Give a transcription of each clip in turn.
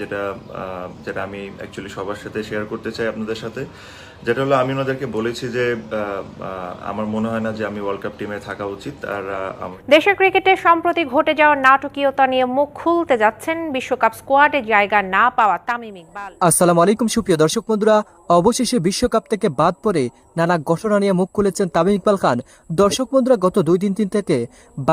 যেটা যেটা আমি অ্যাকচুয়ালি সবার সাথে শেয়ার করতে চাই আপনাদের সাথে, যেটা হলো আমি ওনাদেরকে বলেছি যে আমার মনে হয় না যে আমি ওয়ার্ল্ড কাপ টিমে থাকা উচিত। আর দেশের ক্রিকেটে সম্প্রতি ঘটে যাওয়া নাটকীয়তা নিয়ে মুখ খুলতে যাচ্ছেন বিশ্বকাপ স্কোয়াডে জায়গা না পাওয়া তামিম ইকবাল। আসসালামু আলাইকুম সুপ্রিয় দর্শক বন্ধুরা, অবশেষে বিশ্বকাপ থেকে বাদ পড়ে নানা ঘটনা নিয়ে মুখ খুলেছেন তামিম ইকবাল খান। দর্শক বন্ধুরা, গত 2-3 দিন থেকে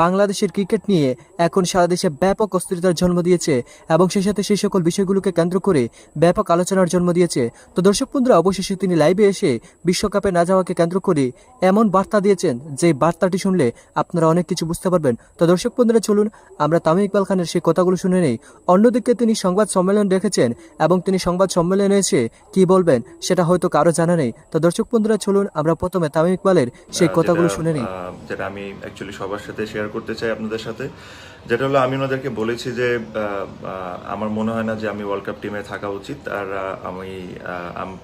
বাংলাদেশের ক্রিকেট নিয়ে এখন সারা দেশে ব্যাপক অস্থিরতার জন্ম দিয়েছে এবং সেই সাথে সেই সকল বিষয়গুলোকে কেন্দ্র করে ব্যাপক আলোচনার জন্ম দিয়েছে। তো দর্শক বন্ধুরা, অবশেষে তিনি লাইভে এসে বিশ্বকাপে না যাওয়াকে কেন্দ্র করে এমন বার্তা দিয়েছেন যে বার্তাটি শুনলে আপনারা অনেক কিছু বুঝতে পারবেন। তো দর্শক বন্ধুরা, চলুন আমরা তামিম ইকবাল খানের সেই কথাগুলো শুনে নেই। অন্যদিকে তিনি সংবাদ সম্মেলন রেখেছেন এবং তিনি সংবাদ সম্মেলনে এসে কি বলবেন সেটা হয়তো কারো জানা নেই। তো দর্শক বন্ধুরা, চলুন আমরা প্রথমে তামিম ইকবালের সেই কথাগুলো শুনে নিই। যেটা আমি অ্যাকচুয়ালি সবার সাথে শেয়ার করতে চাই আপনাদের সাথে, যেটা হলো আমি ওনাদেরকে বলেছি যে আমার মনে হয় না যে আমি ওয়ার্ল্ড কাপ টিমে থাকা উচিত। আর আমি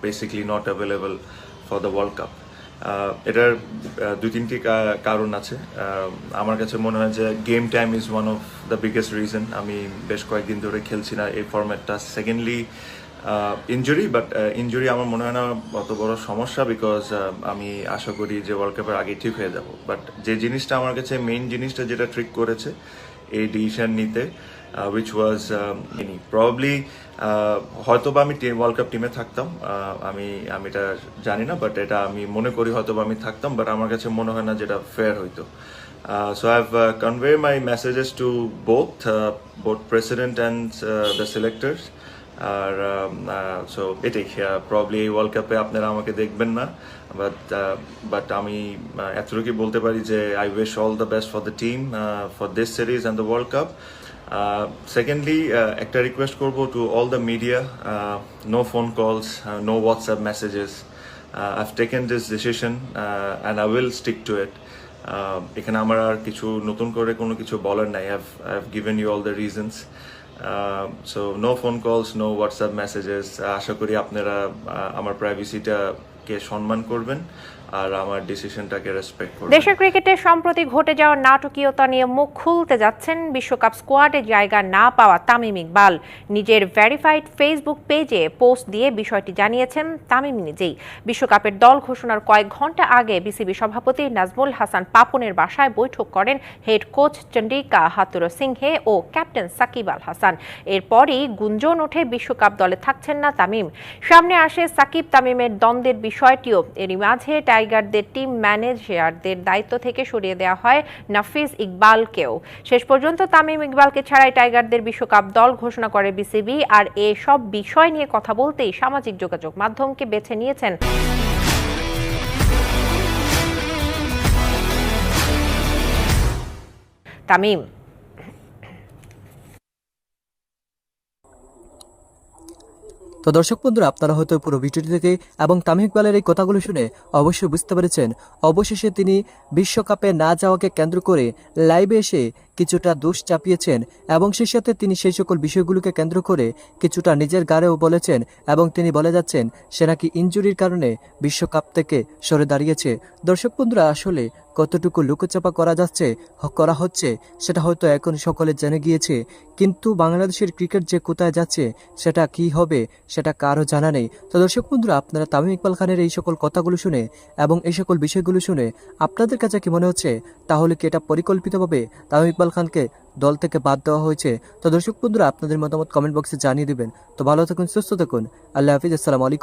basically not available for the world cup. এটার 2-3টি কারণ আছে। আমার কাছে মনে হয় যে game time is one of the biggest reason আমি বেশ কয়েকদিন ধরে খেলছি না এই ফরম্যাটটা। সেকেন্ডলি ইনজুরি, বাট ইনজুরি আমার মনে হয় না অত বড় সমস্যা, বিকজ আমি আশা করি যে ওয়ার্ল্ড কাপের আগে ঠিক হয়ে যাব। বাট যে জিনিসটা আমার কাছে মেইন জিনিসটা যেটা ট্রিক করেছে এই ডিসিশন নিতে, উইচ ওয়াজ প্রবাবলি হয়তো বা আমি ওয়ার্ল্ড কাপ টিমে থাকতাম, আমি এটা জানি না, বাট এটা আমি মনে করি হয়তো বা আমি থাকতাম, বাট আমার কাছে মনে হয় না যেটা ফেয়ার হইতো। So I've conveyed my messages to both president and the selectors. আর সো এটাই, প্রবলি এই ওয়ার্ল্ড কাপে আপনারা আমাকে দেখবেন না, বাট আমি এতটুকুই বলতে পারি যে I wish all the best for the team for this series and the world cup. Secondly, একটা রিকোয়েস্ট করবো to all the media, no phone calls, no WhatsApp messages. I've taken this decision and I will stick to it. এখানে আমার আর কিছু নতুন করে কোনো কিছু বলার নাই। I've given you all the reasons. So no phone calls, no WhatsApp messages. আশা করি আপনারা আমার প্রাইভেসিটাকে সম্মান করবেন আর আমার ডিসিশনটাকে রেসপেক্ট করবেন। দেশের ক্রিকেটে সম্প্রতি ঘটে যাওয়া নাটকীয়তা নিয়ে মুখ খুলতে যাচ্ছেন বিশ্বকাপ স্কোয়াডে জায়গা না পাওয়া তামিম ইকবাল। নিজের ভেরিফাইড ফেসবুক পেজে পোস্ট দিয়ে বিষয়টি জানিয়েছেন তামিম নিজেই। বিশ্বকাপের দল ঘোষণার কয়েক ঘন্টা আগে বিসিবি সভাপতি নাজমুল হাসান পাপনের বাসায় বৈঠক করেন হেড কোচ চন্ডিকা হাতুরু সিংহে ও ক্যাপ্টেন সাকিব আল হাসান। এরপরই গুঞ্জন ওঠে বিশ্বকাপ দলে থাকছেন না তামিম। সামনে আসে সাকিব তামিমের দ্বন্দ্বের বিষয়টিও। এরই মাঝে টাইগারদের টিম ম্যানেজারদের দায়িত্ব থেকে সরিয়ে দেওয়া হয় নাফিজ ইকবালকেও। শেষ পর্যন্ত তামিম ইকবালকে ছাড়াই টাইগারদের বিশ্বকাপ দল ঘোষণা করে বিসিবি। আর এসব বিষয় নিয়ে কথা বলতেই সামাজিক যোগাযোগ মাধ্যমকে বেছে নিয়েছেন তামিম। তো দর্শক বন্ধুরা, আপনারা হয়তো পুরো ভিডিওটি থেকে এবং তামিম ইকবালের এই কথাগুলো শুনে অবশ্যই বুঝতে পেরেছেন অবশেষে তিনি বিশ্বকাপে না যাওয়াকে কেন্দ্র করে লাইভে এসে কিছুটা দোষ চাপিয়েছেন এবং সেই সাথে তিনি সেই সকল বিষয়গুলোকে কেন্দ্র করে কিছুটা নিজের গাড়েও বলেছেন এবং তিনি বলে যাচ্ছেন সে নাকি ইনজুরির কারণে বিশ্বকাপ থেকে সরে দাঁড়িয়েছে। দর্শক বন্ধুরা, আসলে কতটুকু লুকোচাপা করা হচ্ছে সেটা হয়তো এখন সকলে জেনে গিয়েছে, কিন্তু বাংলাদেশের ক্রিকেট যে কোথায় যাচ্ছে সেটা কি হবে সেটা কারো জানা নেই। তো দর্শক বন্ধুরা, আপনারা তামিম ইকবাল খানের এই সকল কথাগুলো শুনে এবং এই সকল বিষয়গুলো শুনে আপনাদের কাছে কি মনে হচ্ছে? তাহলে কি এটা পরিকল্পিতভাবে তামিম ইকবাল খানকে দল থেকে বাদ দেওয়া হয়েছে? তো দর্শক বন্ধুরা, আপনাদের মতামত কমেন্ট বক্সে জানিয়ে দিবেন। তো ভালো থাকুন, সুস্থ থাকুন, আল্লাহ হাফিজ, আসসালামু আলাইকুম।